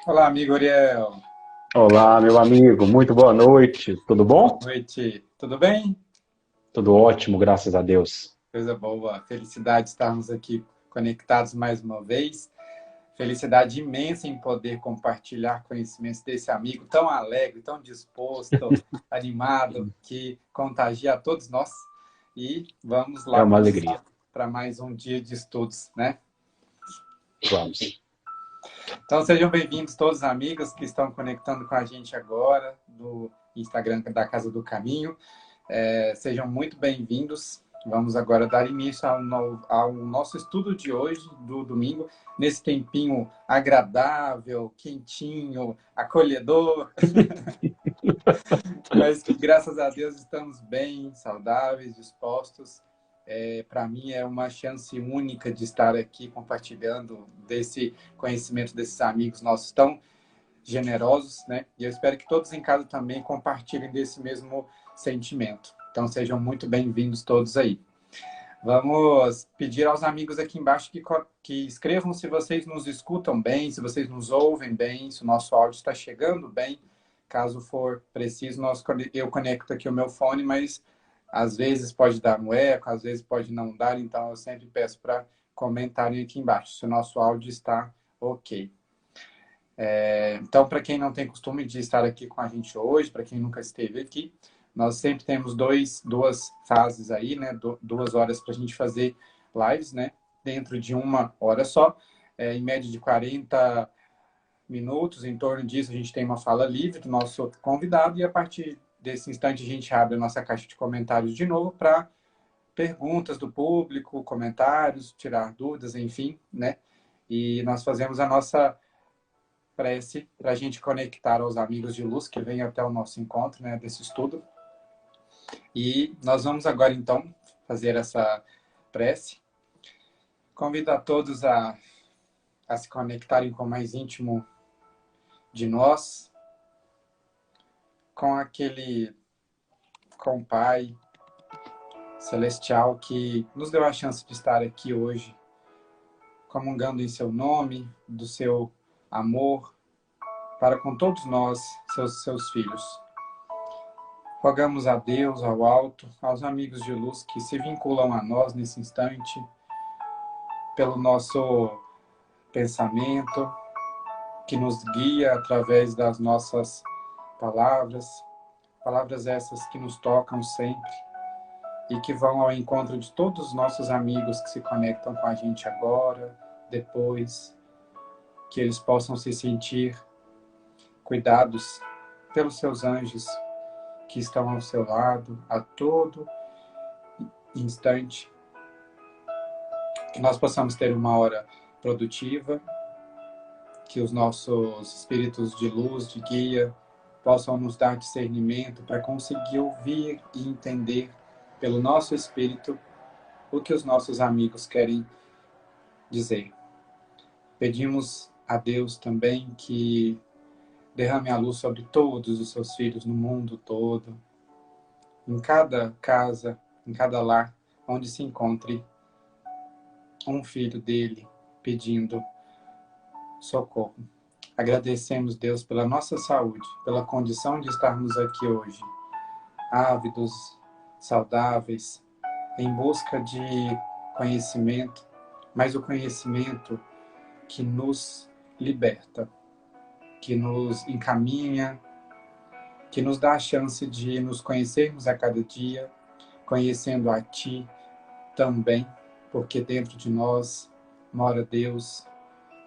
Olá, amigo Ariel. Olá, meu amigo, muito boa noite. Tudo Boa bom? noite. Tudo bem? Tudo ótimo, graças a Deus. Coisa boa. Felicidade de estarmos aqui conectados mais uma vez. Felicidade imensa em poder compartilhar conhecimentos desse amigo tão alegre, tão disposto, animado, que contagia a todos nós. E vamos É lá uma alegria. para mais um dia de estudos, né? Vamos. Então sejam bem-vindos todos os amigos que estão conectando com a gente agora no Instagram da Casa do Caminho. Sejam muito bem-vindos. Vamos agora dar início ao nosso estudo de hoje, do domingo, nesse tempinho agradável, quentinho, acolhedor, mas que, graças a Deus, estamos bem, saudáveis, dispostos. Para mim é uma chance única de estar aqui compartilhando desse conhecimento desses amigos nossos tão generosos, né? E eu espero que todos em casa também compartilhem desse mesmo sentimento. Então sejam muito bem-vindos todos aí. Vamos pedir aos amigos aqui embaixo que escrevam se vocês nos escutam bem, se vocês nos ouvem bem, se o nosso áudio está chegando bem. Caso for preciso, eu conecto aqui o meu fone, mas às vezes pode dar um eco, às vezes pode não dar, então eu sempre peço para comentarem aqui embaixo se o nosso áudio está ok. Então, para quem não tem costume de estar aqui com a gente hoje, para quem nunca esteve aqui, nós sempre temos duas fases aí, né? 2 horas para a gente fazer lives, né? Dentro de uma hora só, em média de 40 minutos. Em torno disso, a gente tem uma fala livre do nosso convidado e a partir desse instante a gente abre a nossa caixa de comentários de novo para perguntas do público, comentários, tirar dúvidas, enfim, né? E nós fazemos a nossa prece para a gente conectar aos amigos de luz que vêm até o nosso encontro, né, desse estudo. E nós vamos agora, então, fazer essa prece. Convido a todos a se conectarem com o mais íntimo de nós, com o Pai Celestial que nos deu a chance de estar aqui hoje, comungando em seu nome, do seu amor, para com todos nós, seus filhos. Rogamos a Deus, ao alto, aos amigos de luz que se vinculam a nós nesse instante, pelo nosso pensamento, que nos guia através das nossas palavras, palavras essas que nos tocam sempre e que vão ao encontro de todos os nossos amigos que se conectam com a gente agora, depois, que eles possam se sentir cuidados pelos seus anjos que estão ao seu lado a todo instante, que nós possamos ter uma hora produtiva, que os nossos espíritos de luz, de guia, possam nos dar discernimento para conseguir ouvir e entender pelo nosso espírito o que os nossos amigos querem dizer. Pedimos a Deus também que derrame a luz sobre todos os seus filhos no mundo todo, em cada casa, em cada lar, onde se encontre um filho dele pedindo socorro. Agradecemos, Deus, pela nossa saúde, pela condição de estarmos aqui hoje, ávidos, saudáveis, em busca de conhecimento, mas o conhecimento que nos liberta, que nos encaminha, que nos dá a chance de nos conhecermos a cada dia, conhecendo a Ti também, porque dentro de nós mora Deus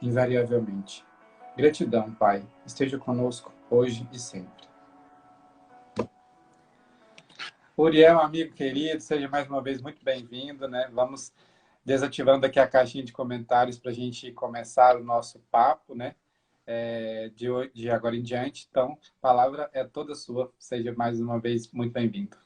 invariavelmente. Gratidão, Pai. Esteja conosco hoje e sempre. Uriel, amigo querido, seja mais uma vez muito bem-vindo, né? Vamos desativando aqui a caixinha de comentários para a gente começar o nosso papo, né? De agora em diante. Então, a palavra é toda sua. Seja mais uma vez muito bem-vindo.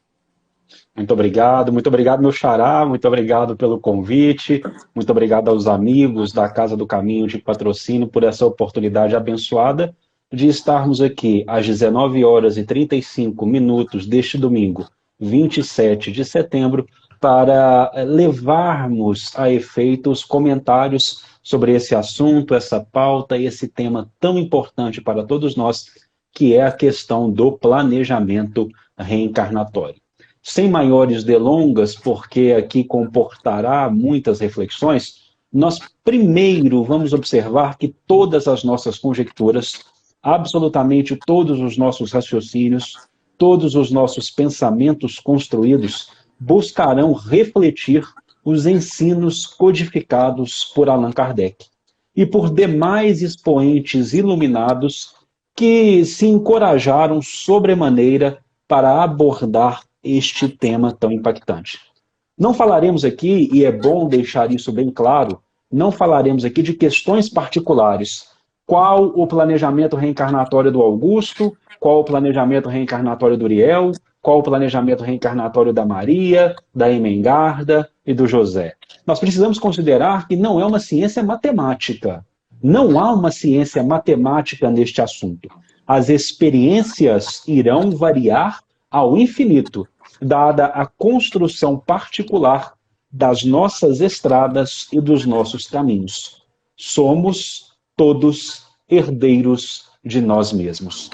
Muito obrigado, meu xará, muito obrigado pelo convite, muito obrigado aos amigos da Casa do Caminho de Patrocínio por essa oportunidade abençoada de estarmos aqui às 19 horas e 35 minutos deste domingo, 27 de setembro, para levarmos a efeito os comentários sobre esse assunto, essa pauta e esse tema tão importante para todos nós, que é a questão do planejamento reencarnatório. Sem maiores delongas, porque aqui comportará muitas reflexões, nós primeiro vamos observar que todas as nossas conjecturas, absolutamente todos os nossos raciocínios, todos os nossos pensamentos construídos buscarão refletir os ensinos codificados por Allan Kardec e por demais expoentes iluminados que se encorajaram sobremaneira para abordar este tema tão impactante. Não falaremos aqui, e é bom deixar isso bem claro, não falaremos aqui de questões particulares. Qual o planejamento reencarnatório do Augusto? Qual o planejamento reencarnatório do Uriel? Qual o planejamento reencarnatório da Maria, da Emengarda e do José? Nós precisamos considerar que não é uma ciência matemática. Não há uma ciência matemática neste assunto. As experiências irão variar ao infinito, dada a construção particular das nossas estradas e dos nossos caminhos. Somos todos herdeiros de nós mesmos.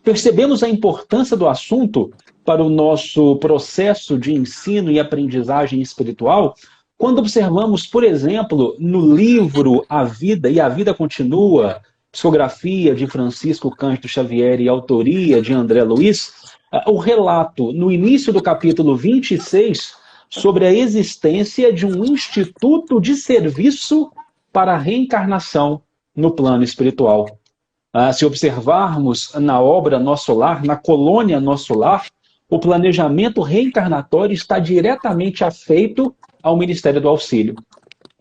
Percebemos a importância do assunto para o nosso processo de ensino e aprendizagem espiritual quando observamos, por exemplo, no livro A Vida e a Vida Continua, psicografia de Francisco Cândido Xavier e autoria de André Luiz, o relato, no início do capítulo 26, sobre a existência de um instituto de serviço para a reencarnação no plano espiritual. Se observarmos na obra Nosso Lar, na colônia Nosso Lar, o planejamento reencarnatório está diretamente afeito ao Ministério do Auxílio.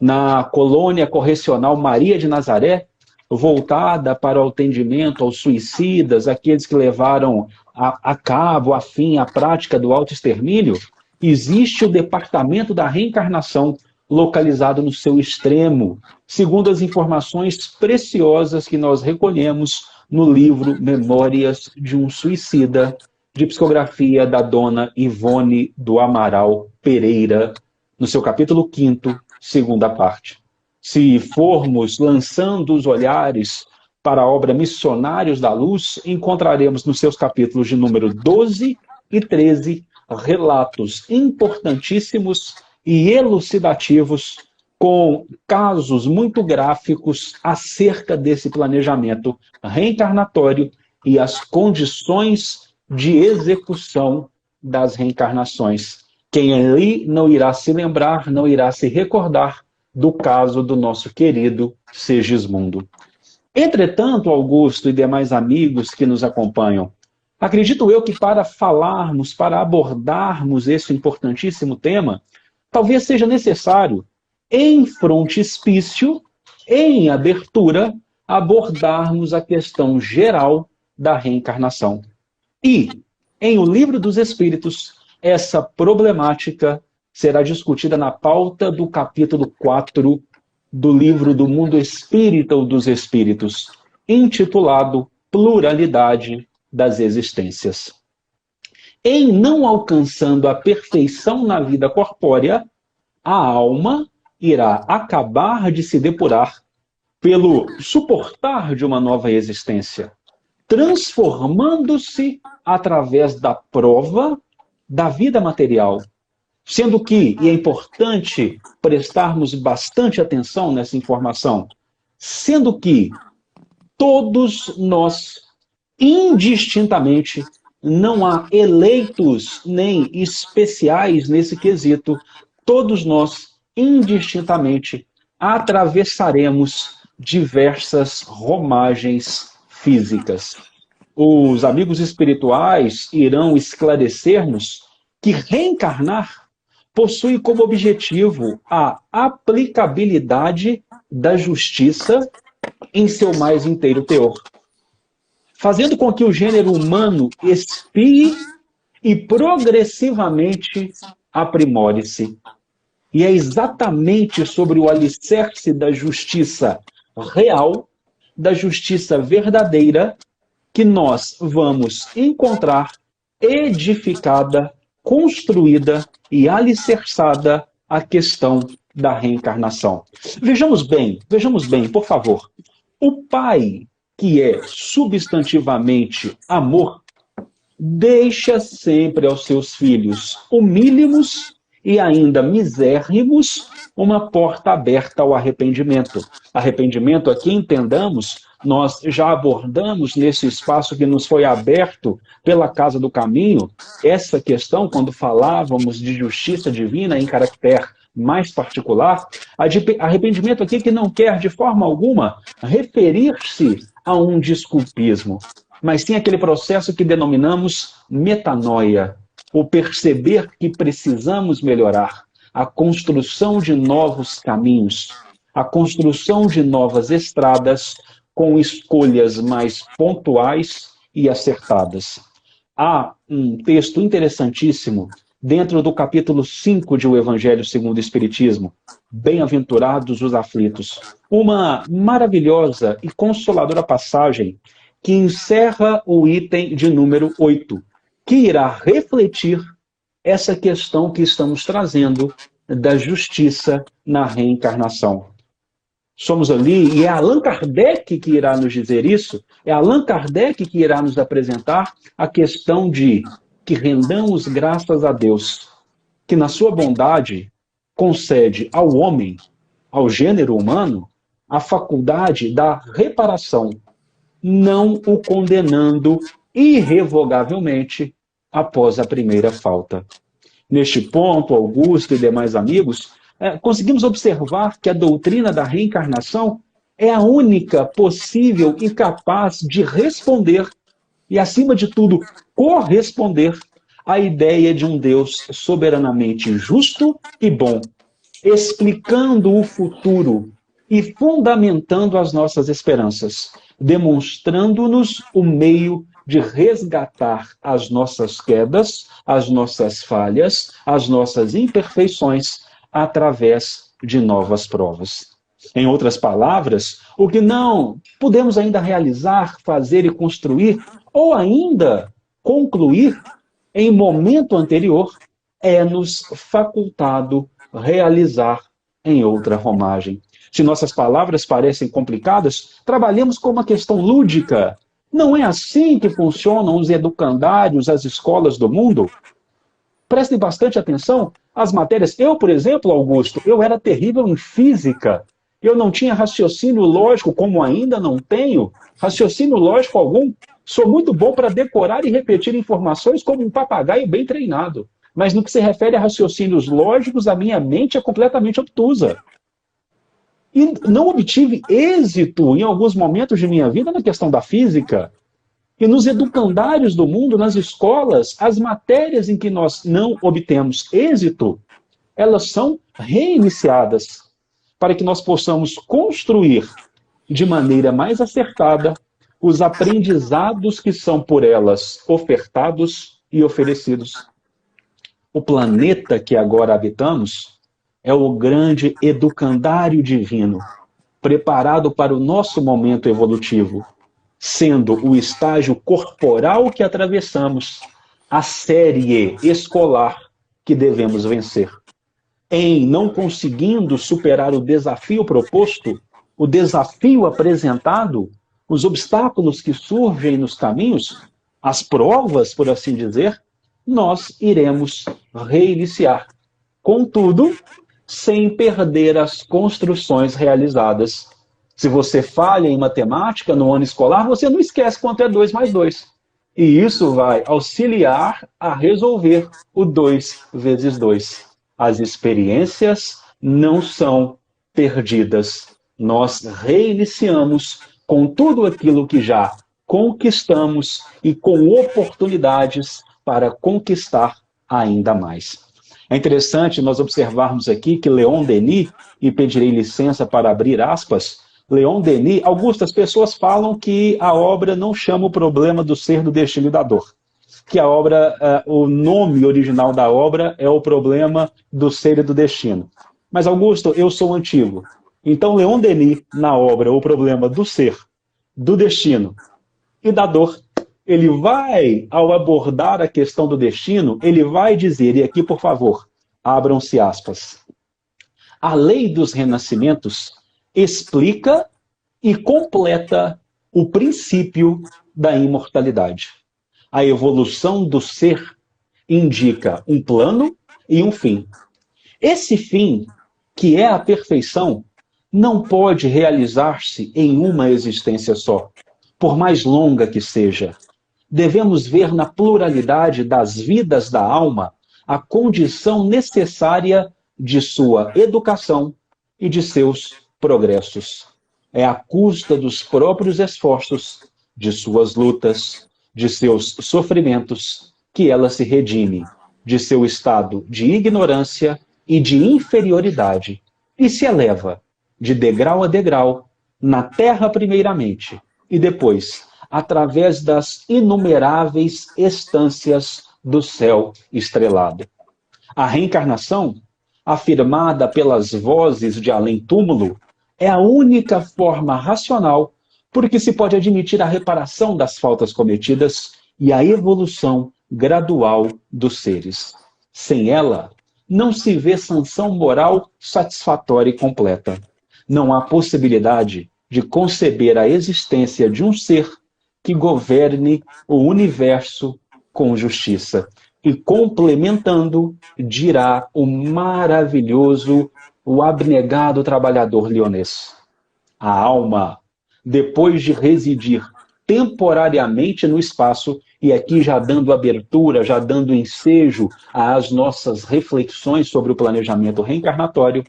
Na colônia correcional Maria de Nazaré, voltada para o atendimento aos suicidas, aqueles que levaram a cabo, a fim, a prática do autoextermínio, existe o Departamento da Reencarnação, localizado no seu extremo, segundo as informações preciosas que nós recolhemos no livro Memórias de um Suicida, de psicografia da dona Ivone do Amaral Pereira, no seu capítulo 5º, segunda parte. Se formos lançando os olhares para a obra Missionários da Luz, encontraremos nos seus capítulos de número 12 e 13 relatos importantíssimos e elucidativos com casos muito gráficos acerca desse planejamento reencarnatório e as condições de execução das reencarnações. Quem ali não irá se lembrar, não irá se recordar do caso do nosso querido Segismundo. Entretanto, Augusto e demais amigos que nos acompanham, acredito eu que para falarmos, para abordarmos esse importantíssimo tema, talvez seja necessário, em frontispício, em abertura, abordarmos a questão geral da reencarnação. E, em O Livro dos Espíritos, essa problemática será discutida na pauta do capítulo 4 do livro do Mundo Espírita ou dos Espíritos, intitulado Pluralidade das Existências. Em não alcançando a perfeição na vida corpórea, a alma irá acabar de se depurar pelo suportar de uma nova existência, transformando-se através da prova da vida material. Sendo que, e é importante prestarmos bastante atenção nessa informação, sendo que todos nós, indistintamente, não há eleitos nem especiais nesse quesito, todos nós, indistintamente, atravessaremos diversas romagens físicas. Os amigos espirituais irão esclarecer-nos que reencarnar possui como objetivo a aplicabilidade da justiça em seu mais inteiro teor, fazendo com que o gênero humano expie e progressivamente aprimore-se. E é exatamente sobre o alicerce da justiça real, da justiça verdadeira, que nós vamos encontrar edificada construída e alicerçada a questão da reencarnação. Vejamos bem, por favor. O pai, que é substantivamente amor, deixa sempre aos seus filhos humílimos e ainda misérrimos uma porta aberta ao arrependimento. Arrependimento, aqui entendamos, nós já abordamos nesse espaço que nos foi aberto pela Casa do Caminho, essa questão quando falávamos de justiça divina em caráter mais particular, arrependimento aqui que não quer de forma alguma referir-se a um desculpismo, mas sim aquele processo que denominamos metanoia, o perceber que precisamos melhorar, a construção de novos caminhos, a construção de novas estradas com escolhas mais pontuais e acertadas. Há um texto interessantíssimo dentro do capítulo 5 de O Evangelho segundo o Espiritismo, Bem-aventurados os aflitos. Uma maravilhosa e consoladora passagem que encerra o item de número 8, que irá refletir essa questão que estamos trazendo da justiça na reencarnação. Somos ali, e é Allan Kardec que irá nos dizer isso, é Allan Kardec que irá nos apresentar a questão de que rendamos graças a Deus, que na sua bondade concede ao homem, ao gênero humano, a faculdade da reparação, não o condenando irrevogavelmente após a primeira falta. Neste ponto, Augusto e demais amigos, conseguimos observar que a doutrina da reencarnação é a única possível e capaz de responder e, acima de tudo, corresponder à ideia de um Deus soberanamente justo e bom, explicando o futuro e fundamentando as nossas esperanças, demonstrando-nos o meio de resgatar as nossas quedas, as nossas falhas, as nossas imperfeições, através de novas provas. Em outras palavras, o que não podemos ainda realizar, fazer e construir, ou ainda concluir em momento anterior, é-nos facultado realizar em outra romagem. Se nossas palavras parecem complicadas, trabalhemos com uma questão lúdica. Não é assim que funcionam os educandários, as escolas do mundo? Prestem bastante atenção às matérias. Eu, por exemplo, Augusto, eu era terrível em física. Eu não tinha raciocínio lógico, como ainda não tenho. Raciocínio lógico algum. Sou muito bom para decorar e repetir informações como um papagaio bem treinado. Mas no que se refere a raciocínios lógicos, a minha mente é completamente obtusa. E não obtive êxito em alguns momentos de minha vida na questão da física. E nos educandários do mundo, nas escolas, as matérias em que nós não obtemos êxito, elas são reiniciadas para que nós possamos construir de maneira mais acertada os aprendizados que são por elas ofertados e oferecidos. O planeta que agora habitamos é o grande educandário divino, preparado para o nosso momento evolutivo, sendo o estágio corporal que atravessamos, a série escolar que devemos vencer. Em não conseguindo superar o desafio proposto, o desafio apresentado, os obstáculos que surgem nos caminhos, as provas, por assim dizer, nós iremos reiniciar. Contudo, sem perder as construções realizadas. Se você falha em matemática no ano escolar, você não esquece quanto é 2 mais 2. E isso vai auxiliar a resolver o 2 vezes 2. As experiências não são perdidas. Nós reiniciamos com tudo aquilo que já conquistamos e com oportunidades para conquistar ainda mais. É interessante nós observarmos aqui que Leon Denis, e pedirei licença para abrir aspas, Leon Denis, Augusto, as pessoas falam que a obra não chama o problema do ser, do destino e da dor. Que a obra, o nome original da obra é o problema do ser e do destino. Mas, Augusto, eu sou antigo. Então, Leon Denis, na obra, o problema do ser, do destino e da dor, Ele vai, ao abordar a questão do destino, ele vai dizer, e aqui, por favor, abram-se aspas, a lei dos renascimentos explica e completa o princípio da imortalidade. A evolução do ser indica um plano e um fim. Esse fim, que é a perfeição, não pode realizar-se em uma existência só, por mais longa que seja. Devemos ver na pluralidade das vidas da alma a condição necessária de sua educação e de seus progressos. É à custa dos próprios esforços, de suas lutas, de seus sofrimentos, que ela se redime de seu estado de ignorância e de inferioridade e se eleva de degrau a degrau, na terra primeiramente, e depois, através das inumeráveis estâncias do céu estrelado. A reencarnação, afirmada pelas vozes de além-túmulo, é a única forma racional por que se pode admitir a reparação das faltas cometidas e a evolução gradual dos seres. Sem ela, não se vê sanção moral satisfatória e completa. Não há possibilidade de conceber a existência de um ser que governe o universo com justiça. E complementando, dirá o maravilhoso, o abnegado trabalhador leonês. A alma, depois de residir temporariamente no espaço, e aqui já dando abertura, já dando ensejo às nossas reflexões sobre o planejamento reencarnatório,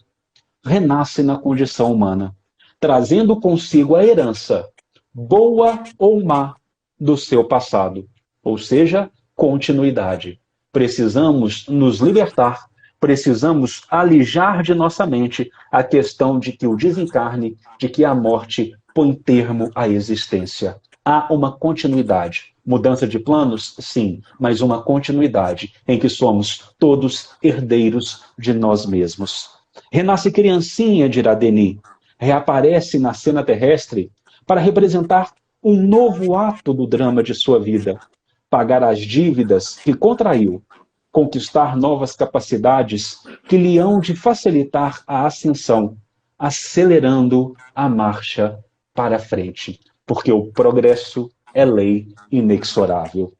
renasce na condição humana, trazendo consigo a herança, boa ou má, do seu passado, ou seja, continuidade. Precisamos nos libertar, precisamos alijar de nossa mente a questão de que o desencarne, de que a morte põe termo à existência. Há uma continuidade. Mudança de planos? Sim, mas uma continuidade em que somos todos herdeiros de nós mesmos. Renasce criancinha, dirá Denis. Reaparece na cena terrestre para representar um novo ato do drama de sua vida. Pagar as dívidas que contraiu. Conquistar novas capacidades que lhe hão de facilitar a ascensão, acelerando a marcha para frente. Porque o progresso é lei inexorável.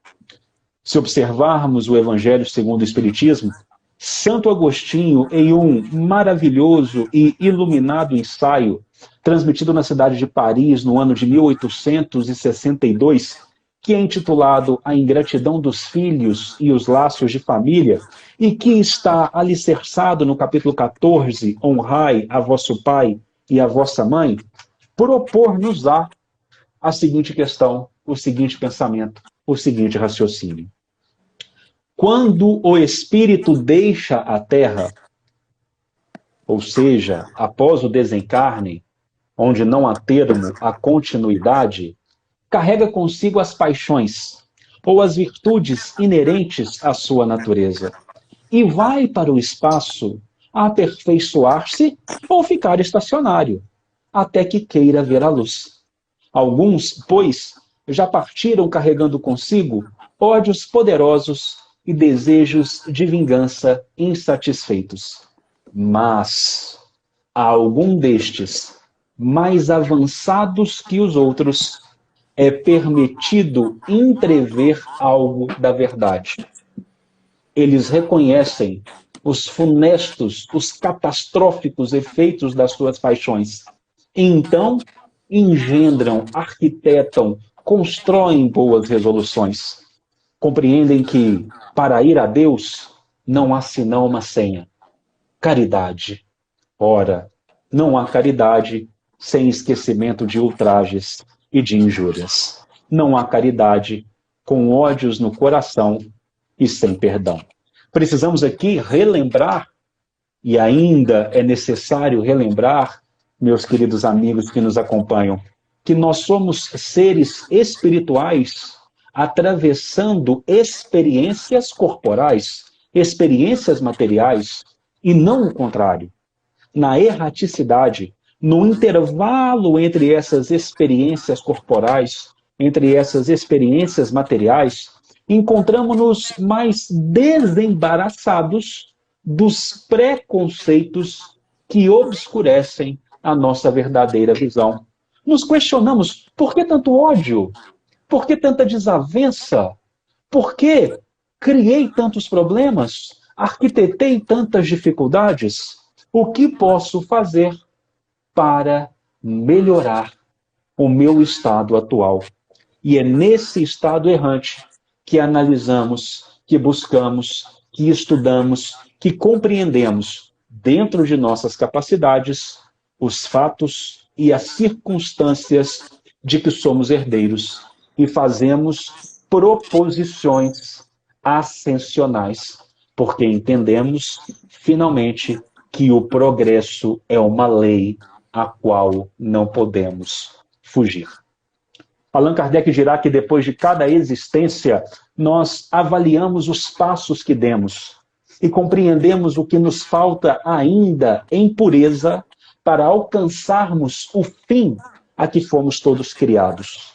Se observarmos o Evangelho segundo o Espiritismo, Santo Agostinho, em um maravilhoso e iluminado ensaio, transmitido na cidade de Paris no ano de 1862, que é intitulado A Ingratidão dos Filhos e os Laços de Família, e que está alicerçado no capítulo 14, Honrai a vosso pai e a vossa mãe, propor-nos-á a seguinte questão, o seguinte pensamento, o seguinte raciocínio. Quando o espírito deixa a Terra, ou seja, após o desencarne, onde não há termo, a continuidade, carrega consigo as paixões ou as virtudes inerentes à sua natureza e vai para o espaço aperfeiçoar-se ou ficar estacionário, até que queira ver a luz. Alguns, pois, já partiram carregando consigo ódios poderosos e desejos de vingança insatisfeitos. Mas a algum destes, mais avançados que os outros, é permitido entrever algo da verdade. Eles reconhecem os funestos, os catastróficos efeitos das suas paixões. E então, engendram, arquitetam, constroem boas resoluções. Compreendem que, para ir a Deus, não há senão uma senha. Caridade. Ora, não há caridade sem esquecimento de ultrajes e de injúrias. Não há caridade com ódios no coração e sem perdão. Precisamos aqui relembrar, e ainda é necessário relembrar, meus queridos amigos que nos acompanham, que nós somos seres espirituais atravessando experiências corporais, experiências materiais, e não o contrário. Na erraticidade, no intervalo entre essas experiências corporais, entre essas experiências materiais, encontramos-nos mais desembaraçados dos preconceitos que obscurecem a nossa verdadeira visão. Nos questionamos: por que tanto ódio? Por que tanta desavença? Por que criei tantos problemas? Arquitetei tantas dificuldades? O que posso fazer para melhorar o meu estado atual? E é nesse estado errante que analisamos, que buscamos, que estudamos, que compreendemos, dentro de nossas capacidades, os fatos e as circunstâncias de que somos herdeiros e fazemos proposições ascensionais, porque entendemos, finalmente, que o progresso é uma lei a qual não podemos fugir. Allan Kardec dirá que depois de cada existência, nós avaliamos os passos que demos e compreendemos o que nos falta ainda em pureza para alcançarmos o fim a que fomos todos criados.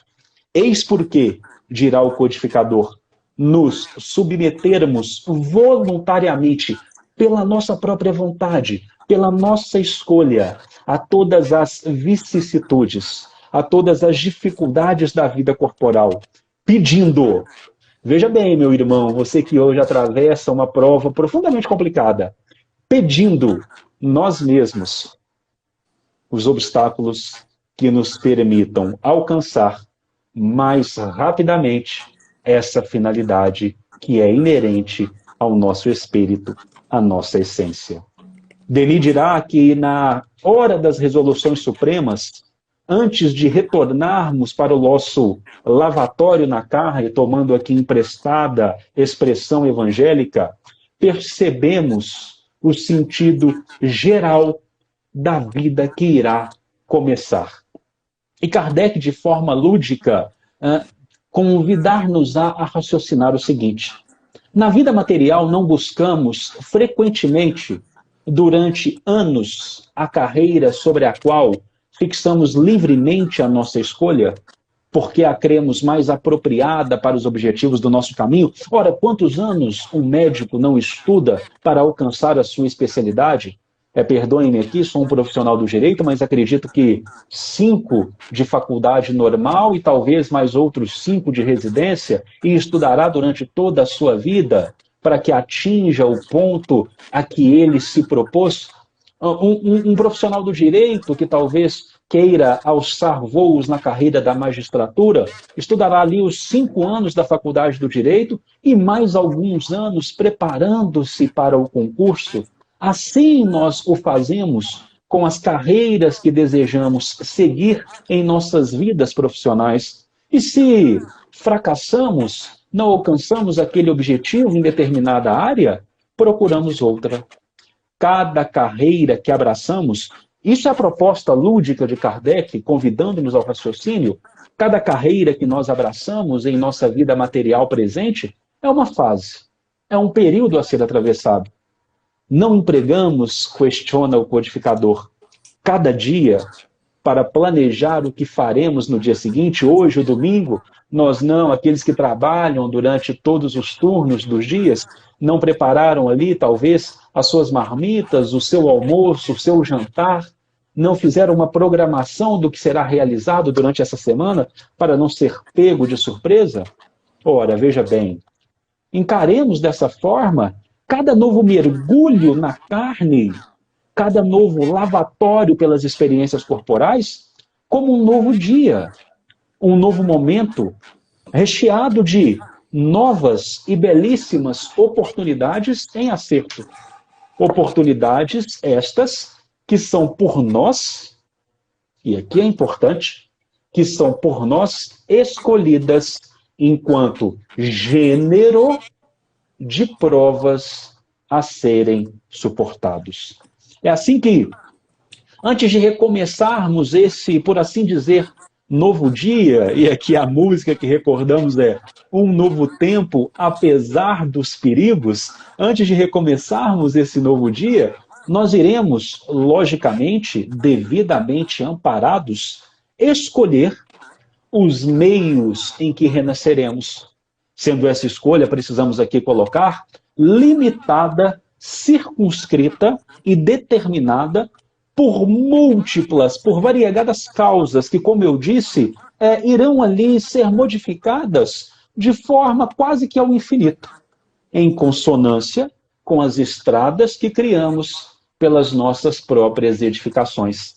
Eis porque, dirá o codificador, nos submetermos voluntariamente, pela nossa própria vontade, pela nossa escolha, a todas as vicissitudes, a todas as dificuldades da vida corporal, pedindo. Veja bem, meu irmão, você que hoje atravessa uma prova profundamente complicada, pedindo nós mesmos os obstáculos que nos permitam alcançar mais rapidamente essa finalidade que é inerente ao nosso espírito, à nossa essência. Denis dirá que na hora das resoluções supremas, antes de retornarmos para o nosso lavatório na carne, tomando aqui emprestada expressão evangélica, percebemos o sentido geral da vida que irá começar. E Kardec, de forma lúdica, convidar-nos a raciocinar o seguinte: na vida material não buscamos frequentemente, durante anos, a carreira sobre a qual fixamos livremente a nossa escolha, porque a cremos mais apropriada para os objetivos do nosso caminho. Ora, quantos anos um médico não estuda para alcançar a sua especialidade? Perdoem-me aqui, sou um profissional do direito, mas acredito que 5 de faculdade normal e talvez mais outros 5 de residência, e estudará durante toda a sua vida para que atinja o ponto a que ele se propôs. Um profissional do direito que talvez queira alçar voos na carreira da magistratura, estudará ali os 5 anos da faculdade do direito e mais alguns anos preparando-se para o concurso. Assim nós o fazemos com as carreiras que desejamos seguir em nossas vidas profissionais. E se fracassamos, não alcançamos aquele objetivo em determinada área, procuramos outra. Cada carreira que abraçamos, isso é a proposta lúdica de Kardec, convidando-nos ao raciocínio, cada carreira que nós abraçamos em nossa vida material presente é uma fase, é um período a ser atravessado. Não empregamos, questiona o codificador, cada dia para planejar o que faremos no dia seguinte, hoje, o domingo. Nós não, aqueles que trabalham durante todos os turnos dos dias, não prepararam ali, talvez, as suas marmitas, o seu almoço, o seu jantar, não fizeram uma programação do que será realizado durante essa semana para não ser pego de surpresa? Ora, veja bem, encaremos dessa forma cada novo mergulho na carne, cada novo lavatório pelas experiências corporais, como um novo dia, um novo momento, recheado de novas e belíssimas oportunidades em acerto. Oportunidades estas que são por nós, e aqui é importante, que são por nós escolhidas enquanto gênero de provas a serem suportados. É assim que, antes de recomeçarmos esse, por assim dizer, novo dia, e aqui a música que recordamos é Um Novo Tempo, apesar dos perigos, antes de recomeçarmos esse novo dia, nós iremos, logicamente, devidamente amparados, escolher os meios em que renasceremos. Sendo essa escolha, precisamos aqui colocar, limitada, circunscrita e determinada por múltiplas, por variegadas causas que, como eu disse, irão ali ser modificadas de forma quase que ao infinito, em consonância com as estradas que criamos pelas nossas próprias edificações.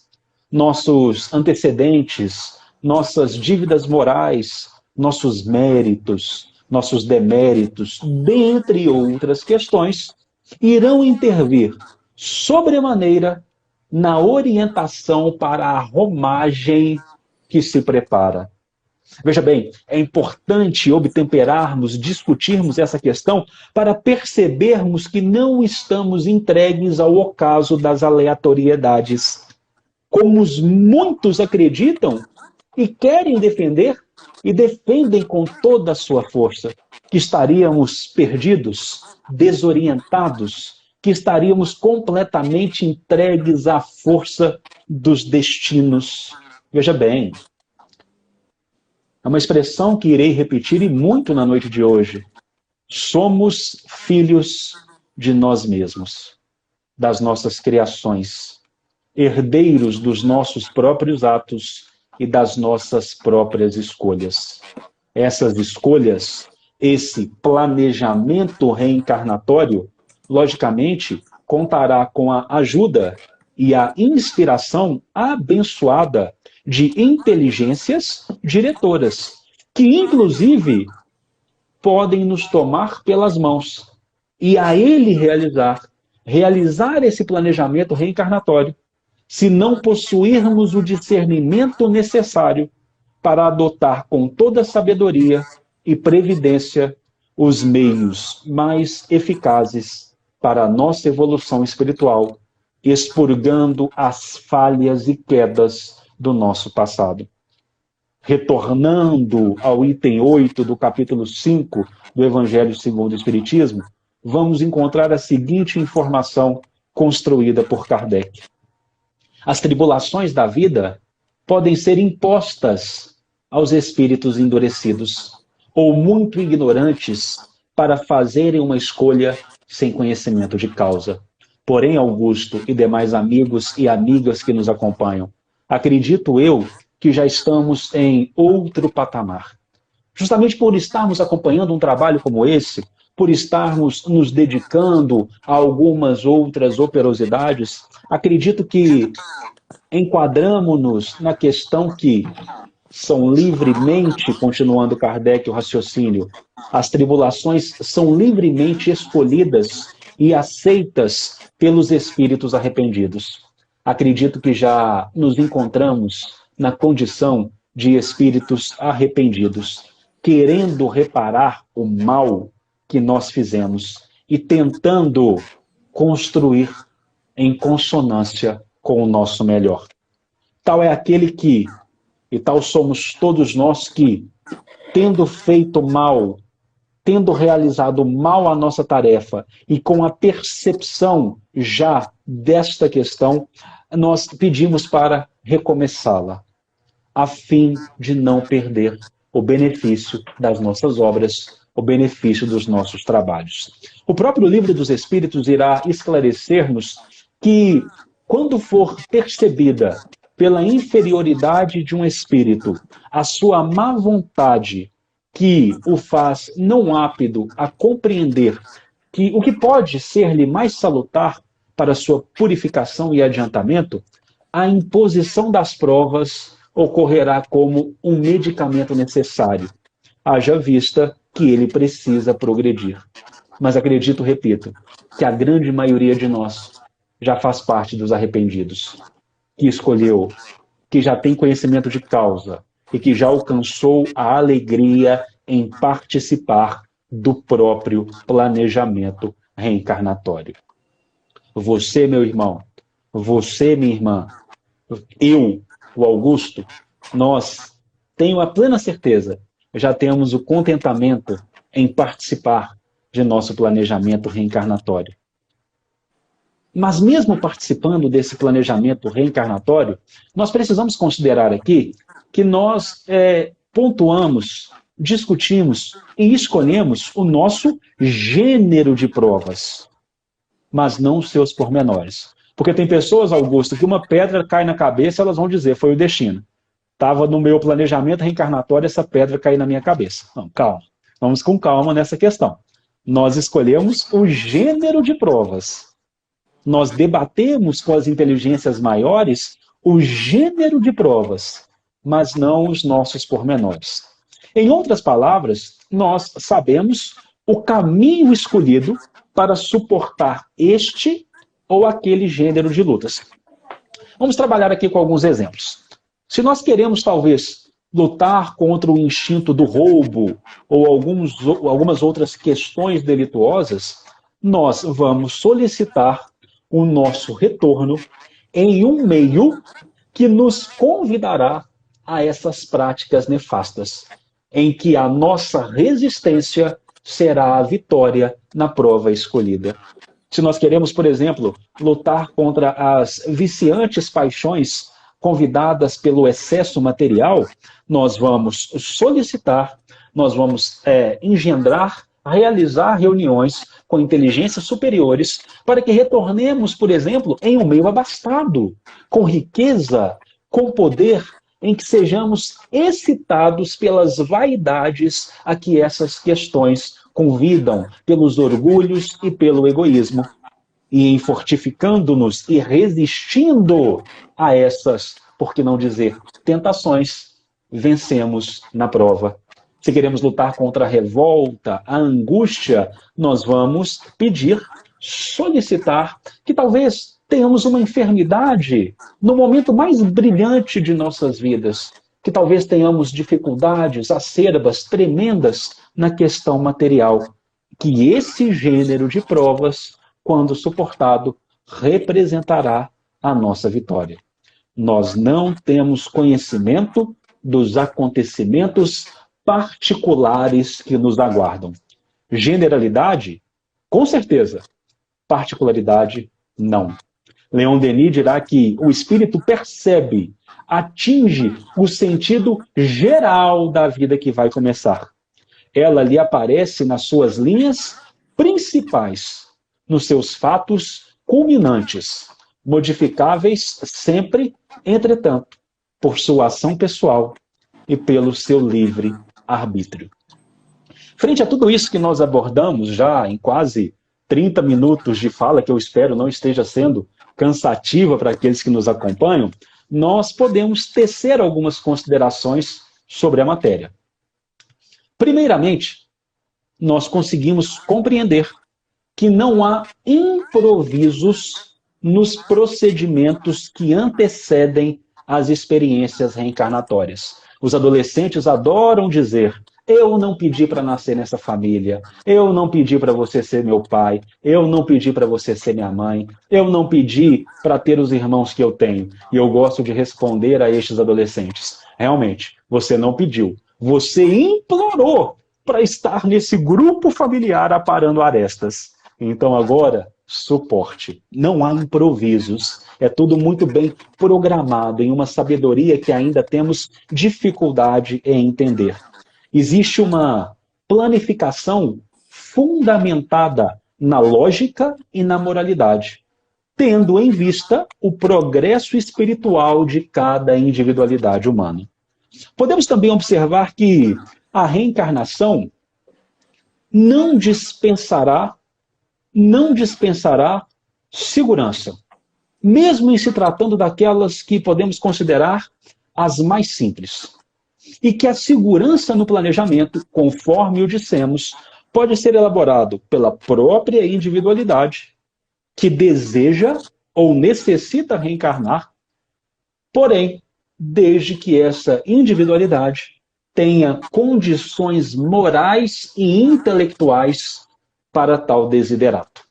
Nossos antecedentes, nossas dívidas morais, nossos méritos, nossos deméritos, dentre outras questões, irão intervir sobremaneira na orientação para a romagem que se prepara. Veja bem, é importante obtemperarmos, discutirmos essa questão para percebermos que não estamos entregues ao ocaso das aleatoriedades. Como muitos acreditam e querem defender, e defendem com toda a sua força, que estaríamos perdidos, desorientados, que estaríamos completamente entregues à força dos destinos. Veja bem, é uma expressão que irei repetir e muito na noite de hoje. Somos filhos de nós mesmos, das nossas criações, herdeiros dos nossos próprios atos e das nossas próprias escolhas. Essas escolhas, esse planejamento reencarnatório, logicamente, contará com a ajuda e a inspiração abençoada de inteligências diretoras, que inclusive podem nos tomar pelas mãos e a ele realizar esse planejamento reencarnatório, se não possuirmos o discernimento necessário para adotar com toda sabedoria e previdência os meios mais eficazes para a nossa evolução espiritual, expurgando as falhas e quedas do nosso passado. Retornando ao item 8 do capítulo 5 do Evangelho segundo o Espiritismo, vamos encontrar a seguinte informação construída por Kardec. As tribulações da vida podem ser impostas aos espíritos endurecidos ou muito ignorantes para fazerem uma escolha sem conhecimento de causa. Porém, Augusto e demais amigos e amigas que nos acompanham, acredito eu que já estamos em outro patamar. Justamente por estarmos acompanhando um trabalho como esse, por estarmos nos dedicando a algumas outras operosidades, acredito que enquadramos-nos na questão que são livremente, continuando Kardec o raciocínio, as tribulações são livremente escolhidas e aceitas pelos espíritos arrependidos. Acredito que já nos encontramos na condição de espíritos arrependidos, querendo reparar o mal que nós fizemos e tentando construir em consonância com o nosso melhor. Tal é aquele que, e tal somos todos nós que, tendo feito mal, tendo realizado mal a nossa tarefa e com a percepção já desta questão, nós pedimos para recomeçá-la, a fim de não perder o benefício das nossas obras, o benefício dos nossos trabalhos. O próprio Livro dos Espíritos irá esclarecer-nos que, quando for percebida pela inferioridade de um espírito, a sua má vontade que o faz não apto a compreender que o que pode ser-lhe mais salutar para sua purificação e adiantamento, a imposição das provas ocorrerá como um medicamento necessário, haja vista que ele precisa progredir. Mas acredito, repito, que a grande maioria de nós já faz parte dos arrependidos, que escolheu, que já tem conhecimento de causa e que já alcançou a alegria em participar do próprio planejamento reencarnatório. Você, meu irmão, você, minha irmã, eu, o Augusto, nós, tenho a plena certeza, já temos o contentamento em participar de nosso planejamento reencarnatório. Mas mesmo participando desse planejamento reencarnatório, nós precisamos considerar aqui que nós pontuamos, discutimos e escolhemos o nosso gênero de provas, mas não os seus pormenores. Porque tem pessoas, Augusto, que uma pedra cai na cabeça, elas vão dizer, foi o destino. Estava no meu planejamento reencarnatório essa pedra cair na minha cabeça. Não, calma. Vamos com calma nessa questão. Nós escolhemos o gênero de provas. Nós debatemos com as inteligências maiores o gênero de provas, mas não os nossos pormenores. Em outras palavras, nós sabemos o caminho escolhido para suportar este ou aquele gênero de lutas. Vamos trabalhar aqui com alguns exemplos. Se nós queremos, talvez, lutar contra o instinto do roubo ou algumas outras questões delituosas, nós vamos solicitar o nosso retorno em um meio que nos convidará a essas práticas nefastas, em que a nossa resistência será a vitória na prova escolhida. Se nós queremos, por exemplo, lutar contra as viciantes paixões convidadas pelo excesso material, nós vamos solicitar, nós vamos engendrar, realizar reuniões com inteligências superiores para que retornemos, por exemplo, em um meio abastado, com riqueza, com poder, em que sejamos excitados pelas vaidades a que essas questões convidam, pelos orgulhos e pelo egoísmo. E em fortificando-nos e resistindo a essas, por que não dizer, tentações, vencemos na prova. Se queremos lutar contra a revolta, a angústia, nós vamos pedir, solicitar que talvez tenhamos uma enfermidade no momento mais brilhante de nossas vidas, que talvez tenhamos dificuldades acerbas, tremendas na questão material, que esse gênero de provas, quando suportado, representará a nossa vitória. Nós não temos conhecimento dos acontecimentos particulares que nos aguardam. Generalidade? Com certeza. Particularidade? Não. Leon Denis dirá que o espírito percebe, atinge o sentido geral da vida que vai começar. Ela lhe aparece nas suas linhas principais, nos seus fatos culminantes, modificáveis sempre, entretanto, por sua ação pessoal e pelo seu livre arbítrio. Frente a tudo isso que nós abordamos já em quase 30 minutos de fala, que eu espero não esteja sendo cansativa para aqueles que nos acompanham, nós podemos tecer algumas considerações sobre a matéria. Primeiramente, nós conseguimos compreender que não há improvisos nos procedimentos que antecedem as experiências reencarnatórias. Os adolescentes adoram dizer: eu não pedi para nascer nessa família, eu não pedi para você ser meu pai, eu não pedi para você ser minha mãe, eu não pedi para ter os irmãos que eu tenho. E eu gosto de responder a estes adolescentes: realmente, você não pediu, você implorou para estar nesse grupo familiar aparando arestas. Então agora, suporte. Não há improvisos. É tudo muito bem programado, em uma sabedoria que ainda temos dificuldade em entender. Existe uma planificação fundamentada na lógica e na moralidade, tendo em vista o progresso espiritual de cada individualidade humana. Podemos também observar que a reencarnação não dispensará segurança, mesmo em se tratando daquelas que podemos considerar as mais simples. E que a segurança no planejamento, conforme o dissemos, pode ser elaborado pela própria individualidade que deseja ou necessita reencarnar, porém, desde que essa individualidade tenha condições morais e intelectuais para tal desiderato.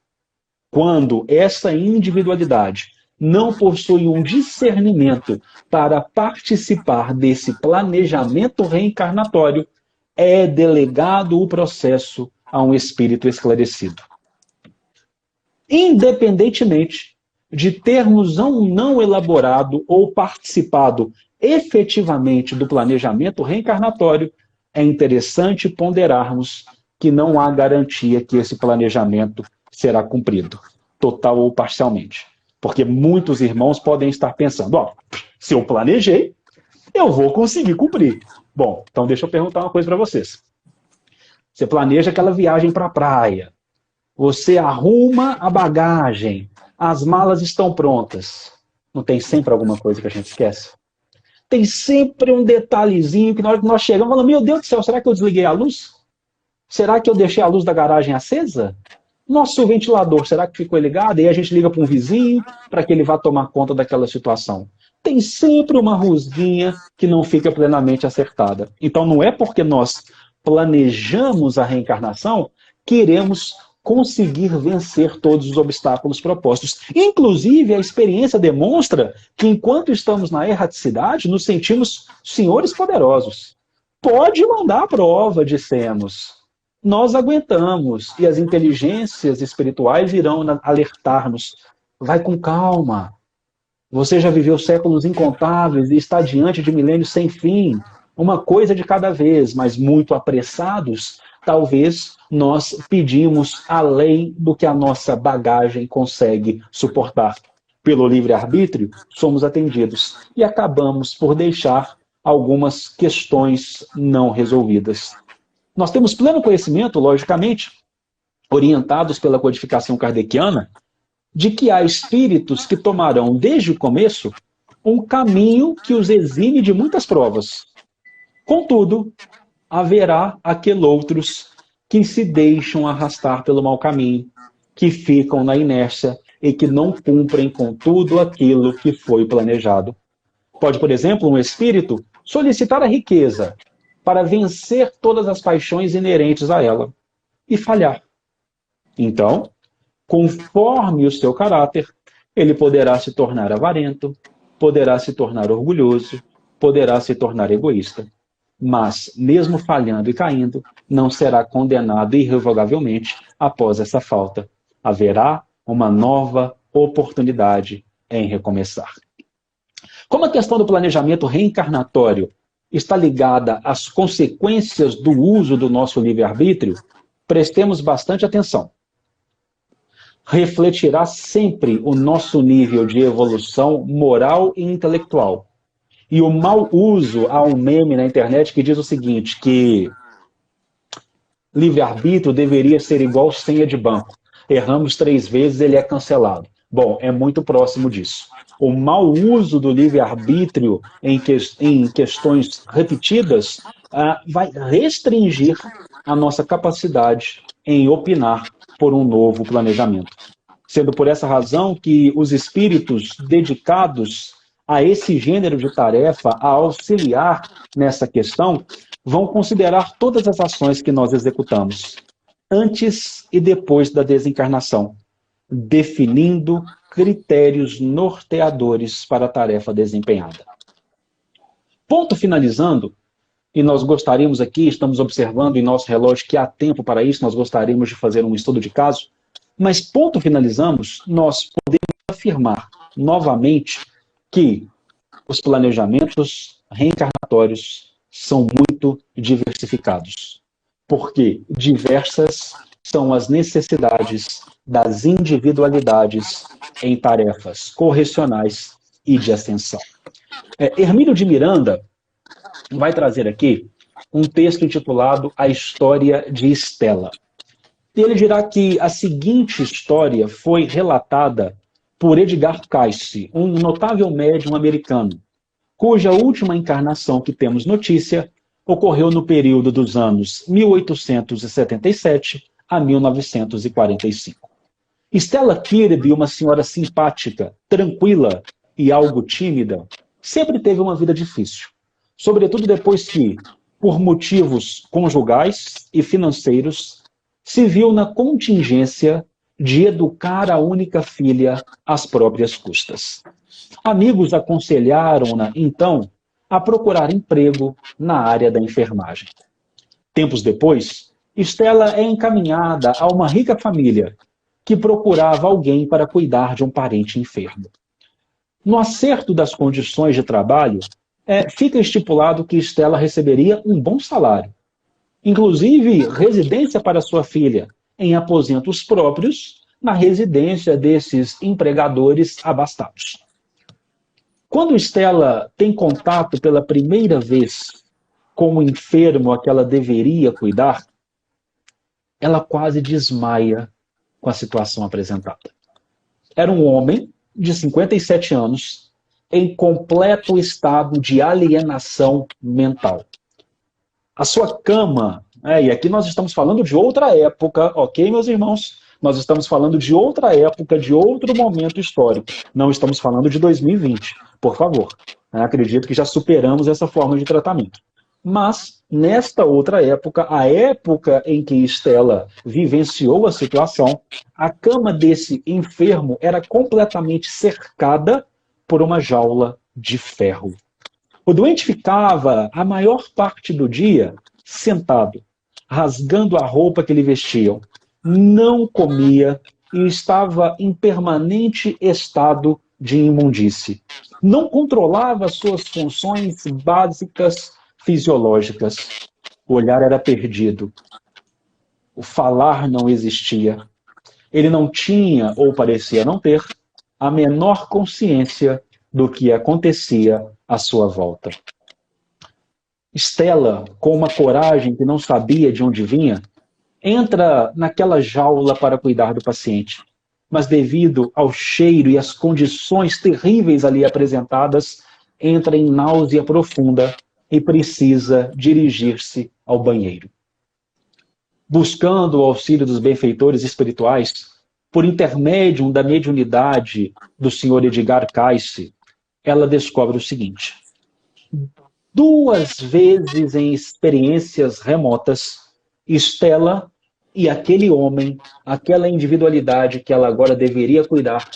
Quando essa individualidade não possui um discernimento para participar desse planejamento reencarnatório, é delegado o processo a um espírito esclarecido. Independentemente de termos um não elaborado ou participado efetivamente do planejamento reencarnatório, é interessante ponderarmos que não há garantia que esse planejamento será cumprido, total ou parcialmente. Porque muitos irmãos podem estar pensando, ó, se eu planejei, eu vou conseguir cumprir. Bom, então deixa eu perguntar uma coisa para vocês. Você planeja aquela viagem para a praia, você arruma a bagagem, as malas estão prontas. Não tem sempre alguma coisa que a gente esquece? Tem sempre um detalhezinho que na hora que nós chegamos, falamos, meu Deus do céu, será que eu desliguei a luz? Será que eu deixei a luz da garagem acesa? Nosso ventilador, será que ficou ligado? E aí a gente liga para um vizinho para que ele vá tomar conta daquela situação. Tem sempre uma rusguinha que não fica plenamente acertada. Então não é porque nós planejamos a reencarnação que iremos conseguir vencer todos os obstáculos propostos. Inclusive, a experiência demonstra que enquanto estamos na erraticidade, nos sentimos senhores poderosos. Pode mandar a prova, dissemos. Nós aguentamos e as inteligências espirituais irão alertar-nos. Vai com calma. Você já viveu séculos incontáveis e está diante de milênios sem fim. Uma coisa de cada vez, mas muito apressados, talvez nós pedimos além do que a nossa bagagem consegue suportar. Pelo livre-arbítrio, somos atendidos e acabamos por deixar algumas questões não resolvidas. Nós temos pleno conhecimento, logicamente, orientados pela codificação kardeciana, de que há espíritos que tomarão desde o começo um caminho que os exime de muitas provas. Contudo, haverá aqueles que se deixam arrastar pelo mau caminho, que ficam na inércia e que não cumprem com tudo aquilo que foi planejado. Pode, por exemplo, um espírito solicitar a riqueza para vencer todas as paixões inerentes a ela e falhar. Então, conforme o seu caráter, ele poderá se tornar avarento, poderá se tornar orgulhoso, poderá se tornar egoísta. Mas, mesmo falhando e caindo, não será condenado irrevogavelmente após essa falta. Haverá uma nova oportunidade em recomeçar. Como a questão do planejamento reencarnatório está ligada às consequências do uso do nosso livre-arbítrio, prestemos bastante atenção. Refletirá sempre o nosso nível de evolução moral e intelectual. E o mau uso, há um meme na internet que diz o seguinte, que livre-arbítrio deveria ser igual senha de banco. Erramos 3 vezes, ele é cancelado. Bom, é muito próximo disso. O mau uso do livre-arbítrio em questões repetidas vai restringir a nossa capacidade em opinar por um novo planejamento. Sendo por essa razão que os espíritos dedicados a esse gênero de tarefa, a auxiliar nessa questão, vão considerar todas as ações que nós executamos, antes e depois da desencarnação, definindo critérios norteadores para a tarefa desempenhada. Ponto finalizando, e nós gostaríamos aqui, estamos observando em nosso relógio que há tempo para isso, nós gostaríamos de fazer um estudo de caso, mas ponto finalizamos, nós podemos afirmar novamente que os planejamentos reencarnatórios são muito diversificados, porque diversas são as necessidades das individualidades em tarefas correcionais e de ascensão. Hermínio de Miranda vai trazer aqui um texto intitulado A História de Estela. E ele dirá que a seguinte história foi relatada por Edgar Cayce, um notável médium americano, cuja última encarnação que temos notícia ocorreu no período dos anos 1877 a 1945. Stella Kirby, uma senhora simpática, tranquila e algo tímida, sempre teve uma vida difícil, sobretudo depois que, por motivos conjugais e financeiros, se viu na contingência de educar a única filha às próprias custas. Amigos aconselharam-na, então, a procurar emprego na área da enfermagem. Tempos depois, Stella é encaminhada a uma rica família, que procurava alguém para cuidar de um parente enfermo. No acerto das condições de trabalho, fica estipulado que Estela receberia um bom salário, inclusive residência para sua filha, em aposentos próprios, na residência desses empregadores abastados. Quando Estela tem contato pela primeira vez com o enfermo a que ela deveria cuidar, ela quase desmaia com a situação apresentada. Era um homem de 57 anos, em completo estado de alienação mental. A sua cama, e aqui nós estamos falando de outra época, ok, meus irmãos? Nós estamos falando de outra época, de outro momento histórico. Não estamos falando de 2020, por favor. Acredito que já superamos essa forma de tratamento. Mas, nesta outra época, a época em que Estela vivenciou a situação, a cama desse enfermo era completamente cercada por uma jaula de ferro. O doente ficava a maior parte do dia sentado, rasgando a roupa que lhe vestiam, não comia e estava em permanente estado de imundície. Não controlava suas funções básicas fisiológicas. O olhar era perdido. O falar não existia. Ele não tinha, ou parecia não ter, a menor consciência do que acontecia à sua volta. Estela, com uma coragem que não sabia de onde vinha, entra naquela jaula para cuidar do paciente. Mas devido ao cheiro e às condições terríveis ali apresentadas, entra em náusea profunda e precisa dirigir-se ao banheiro. Buscando o auxílio dos benfeitores espirituais, por intermédio da mediunidade do Sr. Edgar Cayce, ela descobre o seguinte: 2 vezes em experiências remotas, Estela e aquele homem, aquela individualidade que ela agora deveria cuidar,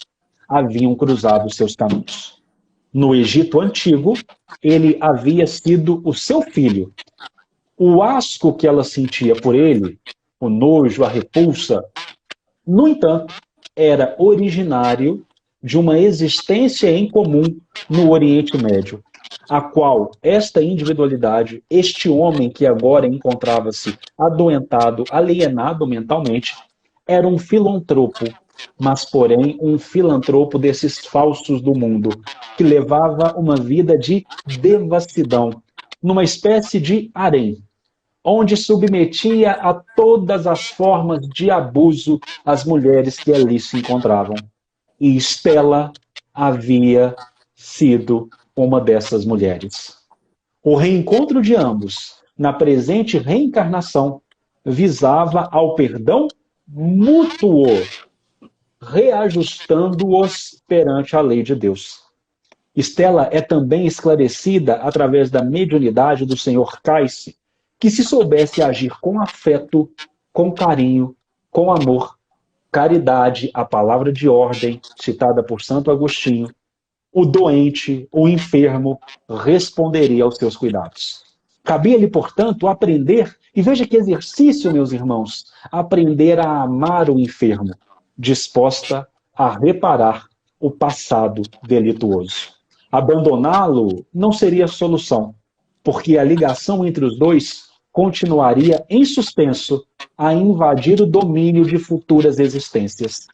haviam cruzado seus caminhos. No Egito Antigo, ele havia sido o seu filho. O asco que ela sentia por ele, o nojo, a repulsa, no entanto, era originário de uma existência em comum no Oriente Médio, a qual esta individualidade, este homem que agora encontrava-se adoentado, alienado mentalmente, era um filantropo, mas porém um filantropo desses falsos do mundo, que levava uma vida de devassidão, numa espécie de harém, onde submetia a todas as formas de abuso as mulheres que ali se encontravam. E Estela havia sido uma dessas mulheres. O reencontro de ambos, na presente reencarnação, visava ao perdão mútuo, reajustando-os perante a lei de Deus. Estela é também esclarecida através da mediunidade do Sr. Cayce, que se soubesse agir com afeto, com carinho, com amor, caridade, a palavra de ordem citada por Santo Agostinho, o doente, o enfermo, responderia aos seus cuidados. Cabia-lhe, portanto, aprender, e veja que exercício, meus irmãos, aprender a amar o enfermo, disposta a reparar o passado delituoso. Abandoná-lo não seria solução, porque a ligação entre os dois continuaria em suspenso a invadir o domínio de futuras existências.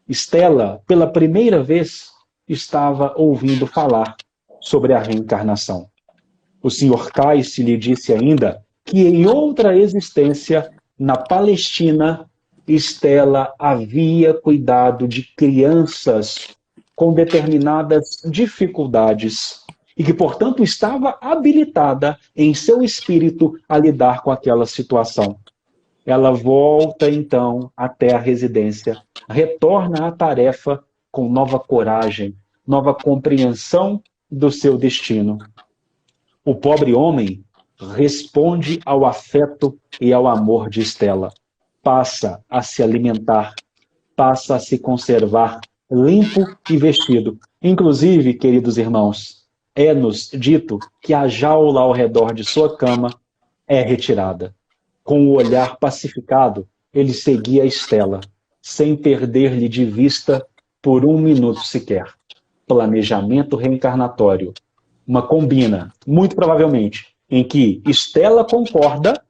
Estela, pela primeira vez, estava ouvindo falar sobre a reencarnação. O Sr. Cayce lhe disse ainda que em outra existência, na Palestina, Estela havia cuidado de crianças com determinadas dificuldades e que, portanto, estava habilitada em seu espírito a lidar com aquela situação. Ela volta, então, até a residência, retorna à tarefa com nova coragem, nova compreensão do seu destino. O pobre homem responde ao afeto e ao amor de Estela. Passa a se alimentar, passa a se conservar limpo e vestido. Inclusive, queridos irmãos, é-nos dito que a jaula ao redor de sua cama é retirada. Com o olhar pacificado, ele seguia Estela, sem perder-lhe de vista por um minuto sequer. Planejamento reencarnatório. Uma combina, muito provavelmente, em que Estela concorda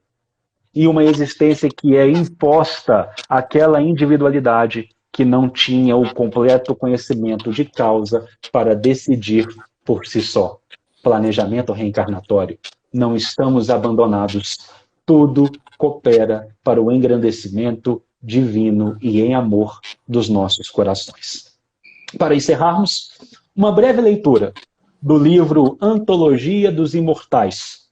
e uma existência que é imposta àquela individualidade que não tinha o completo conhecimento de causa para decidir por si só. Planejamento reencarnatório. Não estamos abandonados. Tudo coopera para o engrandecimento divino e em amor dos nossos corações. Para encerrarmos, uma breve leitura do livro Antologia dos Imortais.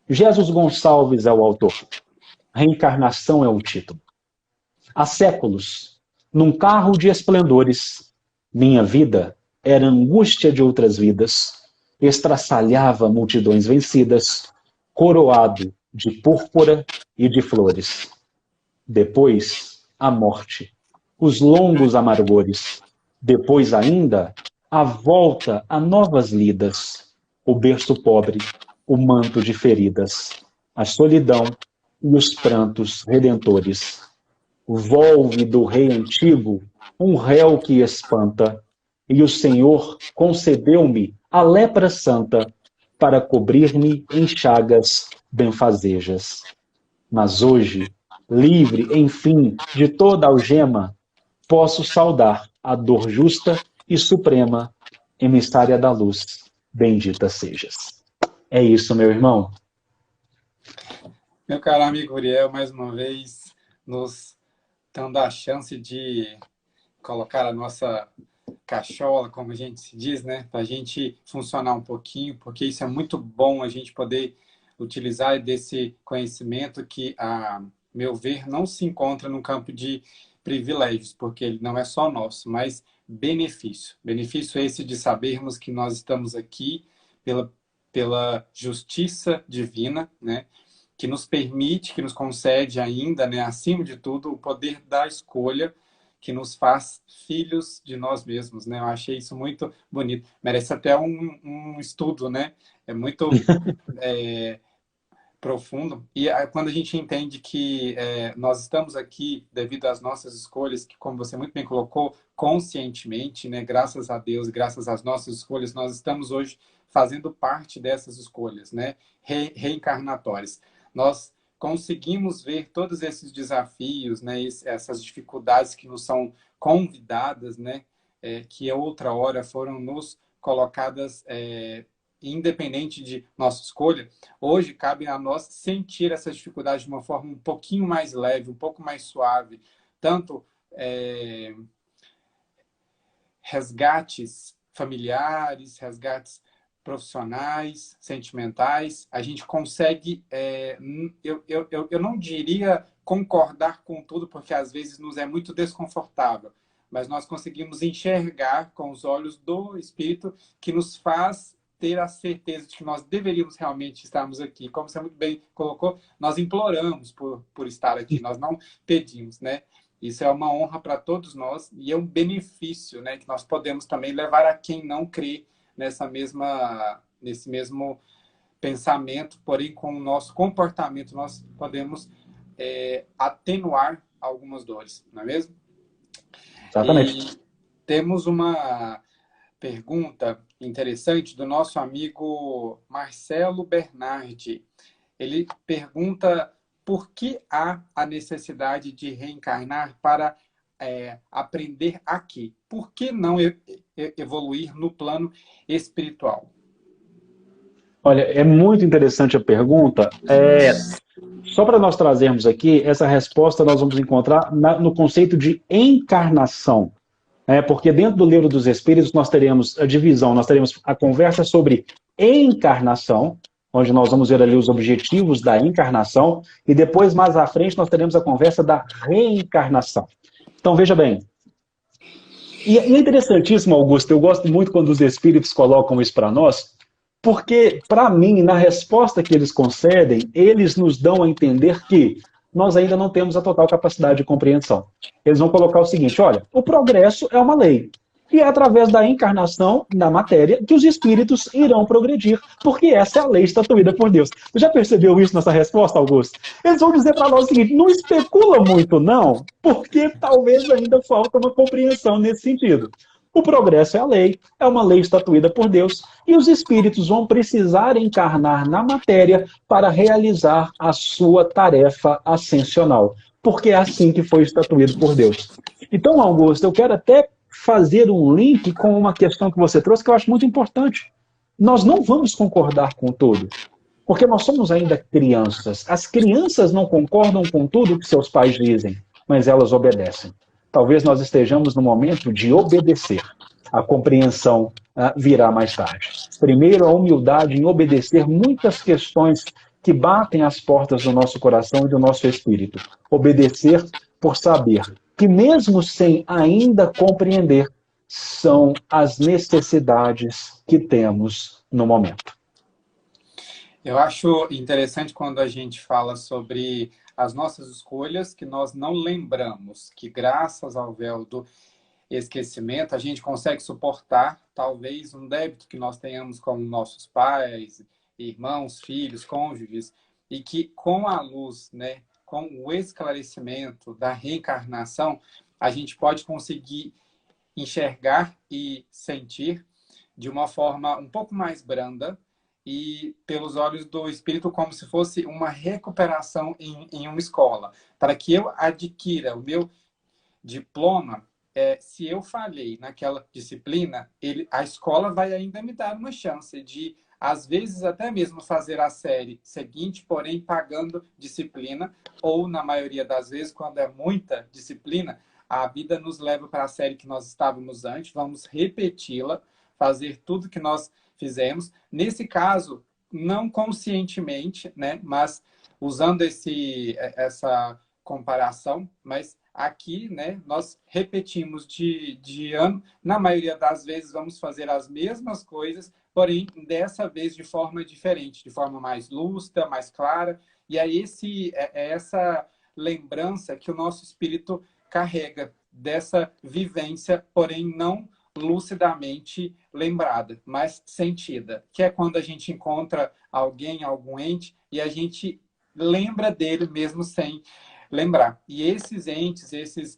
Jesus Gonçalves é o autor. Reencarnação é o título. Há séculos, num carro de esplendores, minha vida era angústia de outras vidas, estraçalhava multidões vencidas, coroado de púrpura e de flores. Depois, a morte, os longos amargores. Depois ainda, a volta a novas lidas, o berço pobre, o manto de feridas, a solidão e os prantos redentores. Volve do rei antigo um réu que espanta, e o Senhor concedeu-me a lepra santa para cobrir-me em chagas benfazejas. Mas hoje, livre, enfim, de toda algema, posso saudar a dor justa e suprema, emissária da luz, bendita sejas. É isso, meu irmão. Meu caro amigo Uriel, mais uma vez, nos dando a chance de colocar a nossa cachola, como a gente se diz, né? Para a gente funcionar um pouquinho, porque isso é muito bom a gente poder utilizar desse conhecimento que, a meu ver, não se encontra no campo de privilégios, porque ele não é só nosso, mas benefício. Benefício esse de sabermos que nós estamos aqui pela justiça divina, né? Que nos permite, que nos concede ainda, né, acima de tudo, o poder da escolha, que nos faz filhos de nós mesmos, né? Eu achei isso muito bonito. Merece até um estudo, né? É muito profundo. E quando a gente entende que nós estamos aqui devido às nossas escolhas, que, como você muito bem colocou, conscientemente, né? Graças a Deus, graças às nossas escolhas, nós estamos hoje fazendo parte dessas escolhas, né? Reencarnatórias. Nós conseguimos ver todos esses desafios, né, essas dificuldades que nos são convidadas, né, que outra hora foram nos colocadas independente de nossa escolha. Hoje cabe a nós sentir essas dificuldades de uma forma um pouquinho mais leve, um pouco mais suave, tanto resgates familiares, resgates profissionais, sentimentais, a gente consegue, eu não diria concordar com tudo, porque às vezes nos é muito desconfortável, mas nós conseguimos enxergar com os olhos do Espírito, que nos faz ter a certeza de que nós deveríamos realmente estarmos aqui. Como você muito bem colocou, nós imploramos por estar aqui, nós não pedimos, né? Isso é uma honra para todos nós e é um benefício, né, que nós podemos também levar a quem não crê nesse mesmo pensamento, porém com o nosso comportamento nós podemos atenuar algumas dores, não é mesmo? Exatamente. E temos uma pergunta interessante do nosso amigo Marcelo Bernardi. Ele pergunta por que há a necessidade de reencarnar para aprender aqui? Por que não evoluir no plano espiritual? Olha, é muito interessante a pergunta. Só para nós trazermos aqui, essa resposta nós vamos encontrar no conceito de encarnação. Porque dentro do Livro dos Espíritos nós teremos a divisão, nós teremos a conversa sobre encarnação, onde nós vamos ver ali os objetivos da encarnação, e depois, mais à frente, nós teremos a conversa da reencarnação. Então, veja bem. E é interessantíssimo, Augusto, eu gosto muito quando os Espíritos colocam isso para nós, porque, para mim, na resposta que eles concedem, eles nos dão a entender que nós ainda não temos a total capacidade de compreensão. Eles vão colocar o seguinte, olha, o progresso é uma lei. E é através da encarnação na matéria que os espíritos irão progredir, porque essa é a lei estatuída por Deus. Você já percebeu isso nessa resposta, Augusto? Eles vão dizer para nós o seguinte: não especula muito, não, porque talvez ainda falta uma compreensão nesse sentido. O progresso é a lei, é uma lei estatuída por Deus, e os espíritos vão precisar encarnar na matéria para realizar a sua tarefa ascensional, porque é assim que foi estatuído por Deus. Então, Augusto, eu quero até fazer um link com uma questão que você trouxe que eu acho muito importante. Nós não vamos concordar com tudo, porque nós somos ainda crianças. As crianças não concordam com tudo que seus pais dizem, mas elas obedecem. Talvez nós estejamos no momento de obedecer. A compreensão virá mais tarde. Primeiro, a humildade em obedecer muitas questões que batem às portas do nosso coração e do nosso espírito. Obedecer por saber que, mesmo sem ainda compreender, são as necessidades que temos no momento. Eu acho interessante quando a gente fala sobre as nossas escolhas que nós não lembramos, que graças ao véu do esquecimento a gente consegue suportar talvez um débito que nós tenhamos com nossos pais, irmãos, filhos, cônjuges, e que com a luz, né, com o esclarecimento da reencarnação, a gente pode conseguir enxergar e sentir de uma forma um pouco mais branda e pelos olhos do espírito, como se fosse uma recuperação em uma escola. Para que eu adquira o meu diploma, se eu falhei naquela disciplina, a escola vai ainda me dar uma chance de, às vezes, até mesmo fazer a série seguinte, porém pagando disciplina, ou, na maioria das vezes, quando é muita disciplina, a vida nos leva para a série que nós estávamos antes, vamos repeti-la, fazer tudo que nós fizemos. Nesse caso, não conscientemente, né, mas usando essa comparação, mas aqui, né, nós repetimos de ano, na maioria das vezes vamos fazer as mesmas coisas, porém, dessa vez de forma diferente, de forma mais lúcida, mais clara, e é essa lembrança que o nosso espírito carrega dessa vivência, porém não lucidamente lembrada, mas sentida, que é quando a gente encontra alguém, algum ente, e a gente lembra dele mesmo sem lembrar. E esses entes, esses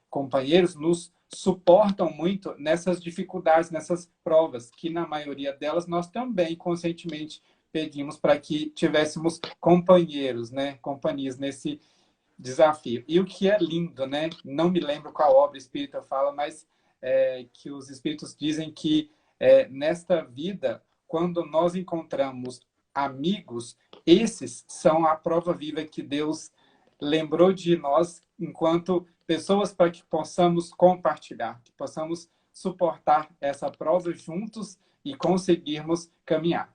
companheiros nos suportam muito nessas dificuldades, nessas provas, que na maioria delas nós também conscientemente pedimos para que tivéssemos companheiros, né, companhias nesse desafio. E o que é lindo, né? Não me lembro qual obra espírita fala, mas que os espíritos dizem que nesta vida, quando nós encontramos amigos, esses são a prova viva que Deus lembrou de nós enquanto pessoas para que possamos compartilhar, que possamos suportar essa prova juntos e conseguirmos caminhar.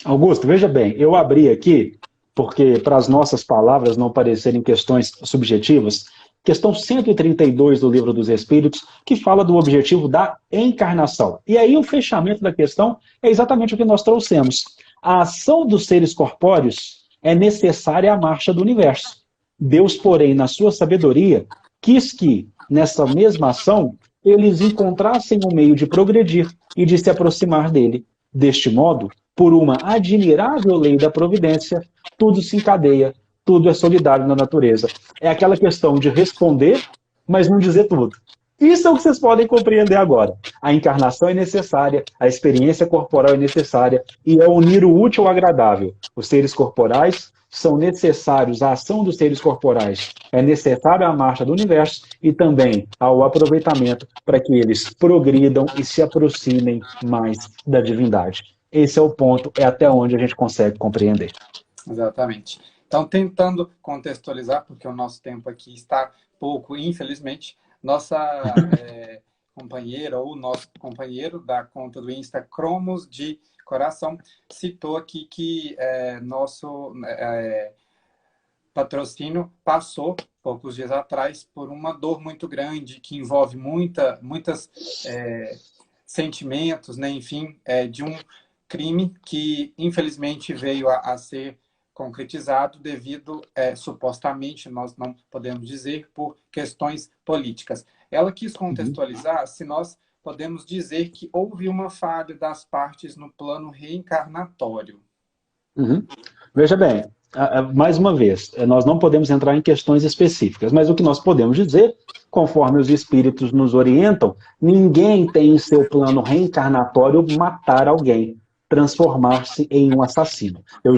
Augusto, veja bem, eu abri aqui, porque para as nossas palavras não parecerem questões subjetivas, questão 132 do Livro dos Espíritos, que fala do objetivo da encarnação. E aí o fechamento da questão é exatamente o que nós trouxemos. A ação dos seres corpóreos é necessária à marcha do universo. Deus, porém, na sua sabedoria, quis que, nessa mesma ação, eles encontrassem um meio de progredir e de se aproximar dele. Deste modo, por uma admirável lei da providência, tudo se encadeia, tudo é solidário na natureza. É aquela questão de responder, mas não dizer tudo. Isso é o que vocês podem compreender agora. A encarnação é necessária, a experiência corporal é necessária, e é unir o útil ao agradável. Os seres corporais são necessários, a ação dos seres corporais é necessária à marcha do universo e também ao aproveitamento para que eles progridam e se aproximem mais da divindade. Esse é o ponto, é até onde a gente consegue compreender. Exatamente. Então, tentando contextualizar, porque o nosso tempo aqui está pouco, infelizmente, nossa companheira ou nosso companheiro da conta do Insta Cromos de Coração citou aqui que nosso patrocínio passou, poucos dias atrás, por uma dor muito grande que envolve muitas sentimentos, né? Enfim, de um crime que, infelizmente, veio a ser concretizado devido, supostamente, nós não podemos dizer, por questões políticas. Ela quis Uhum. contextualizar se nós podemos dizer que houve uma falha das partes no plano reencarnatório. Uhum. Veja bem, mais uma vez, nós não podemos entrar em questões específicas, mas o que nós podemos dizer, conforme os espíritos nos orientam, ninguém tem em seu plano reencarnatório matar alguém, transformar-se em um assassino. Eu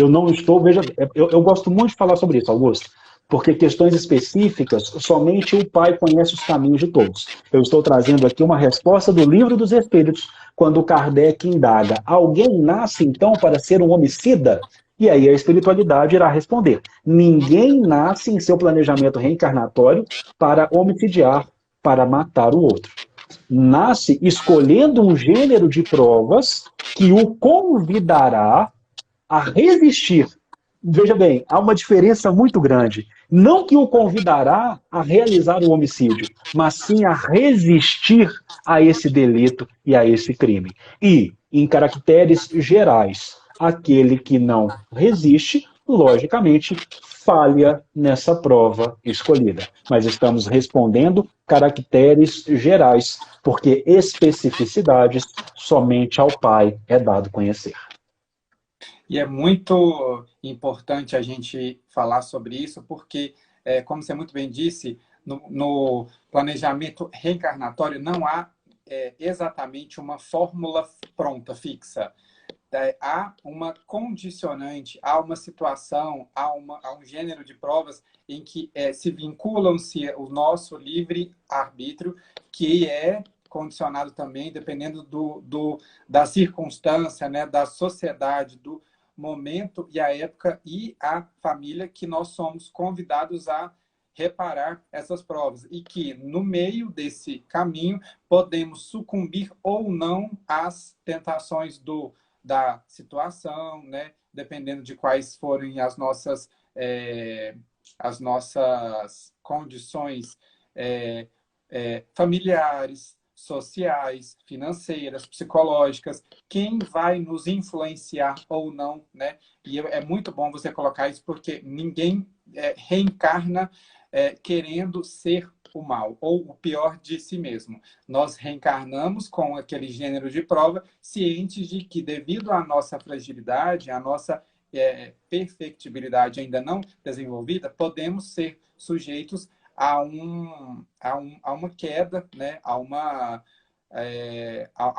não estou, veja, eu gosto muito de falar sobre isso, Augusto, porque questões específicas, somente o Pai conhece os caminhos de todos. Eu estou trazendo aqui uma resposta do Livro dos Espíritos, quando Kardec indaga: alguém nasce então para ser um homicida? E aí a espiritualidade irá responder: ninguém nasce em seu planejamento reencarnatório para homicidiar, para matar o outro. Nasce escolhendo um gênero de provas que o convidará a resistir. Veja bem, há uma diferença muito grande. Não que o convidará a realizar o homicídio, mas sim a resistir a esse delito e a esse crime. E, em caracteres gerais, aquele que não resiste, logicamente, falha nessa prova escolhida. Mas estamos respondendo caracteres gerais, porque especificidades somente ao Pai é dado conhecer. E é muito importante a gente falar sobre isso, porque, como você muito bem disse, no planejamento reencarnatório não há exatamente uma fórmula pronta, fixa. Há uma condicionante, há uma situação, há um gênero de provas em que se vinculam-se o nosso livre-arbítrio, que é condicionado também, dependendo da circunstância, né, da sociedade, do momento e a época e a família que nós somos convidados a reparar essas provas. E que, no meio desse caminho, podemos sucumbir ou não às tentações da situação, né? Dependendo de quais forem as nossas condições familiares, sociais, financeiras, psicológicas, quem vai nos influenciar ou não, né? E é muito bom você colocar isso, porque ninguém reencarna querendo ser o mal, ou o pior de si mesmo. Nós reencarnamos com aquele gênero de prova, cientes de que, devido à nossa fragilidade, à nossa perfectibilidade ainda não desenvolvida, podemos ser sujeitos a uma queda, né? A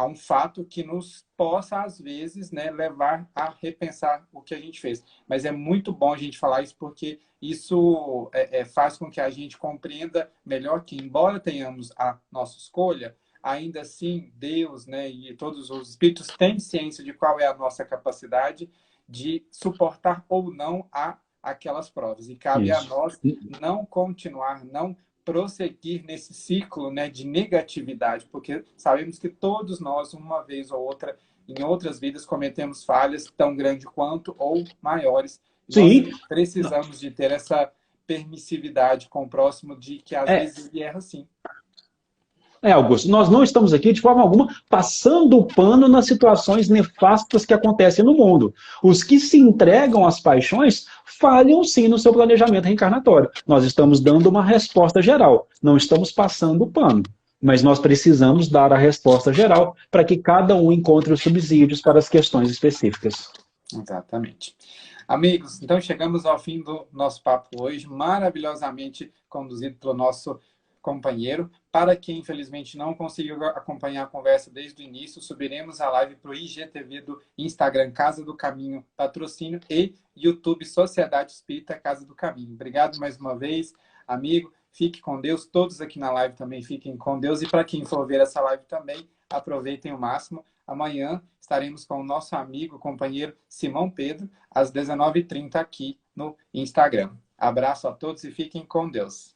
um fato que nos possa, às vezes, né, levar a repensar o que a gente fez. Mas é muito bom a gente falar isso, porque isso faz com que a gente compreenda melhor que, embora tenhamos a nossa escolha, ainda assim Deus, né, e todos os espíritos têm ciência de qual é a nossa capacidade de suportar ou não aquelas provas. E cabe a Isso. nós não continuar, não prosseguir nesse ciclo, né, de negatividade, porque sabemos que todos nós, uma vez ou outra, em outras vidas, cometemos falhas tão grandes quanto ou maiores. Nós Sim, precisamos de ter essa permissividade com o próximo, de que às é, vezes ele erra sim. Augusto, nós não estamos aqui de forma alguma passando o pano nas situações nefastas que acontecem no mundo. Os que se entregam às paixões falham sim no seu planejamento reencarnatório. Nós estamos dando uma resposta geral, não estamos passando o pano. Mas nós precisamos dar a resposta geral para que cada um encontre os subsídios para as questões específicas. Exatamente. Amigos, então chegamos ao fim do nosso papo hoje, maravilhosamente conduzido pelo nosso companheiro. Para quem, infelizmente, não conseguiu acompanhar a conversa desde o início, subiremos a live para o IGTV do Instagram Casa do Caminho Patrocínio e YouTube Sociedade Espírita Casa do Caminho. Obrigado mais uma vez, amigo. Fique com Deus. Todos aqui na live também fiquem com Deus. E para quem for ver essa live também, aproveitem o máximo. Amanhã estaremos com o nosso amigo, companheiro Simão Pedro, às 19h30 aqui no Instagram. Abraço a todos e fiquem com Deus.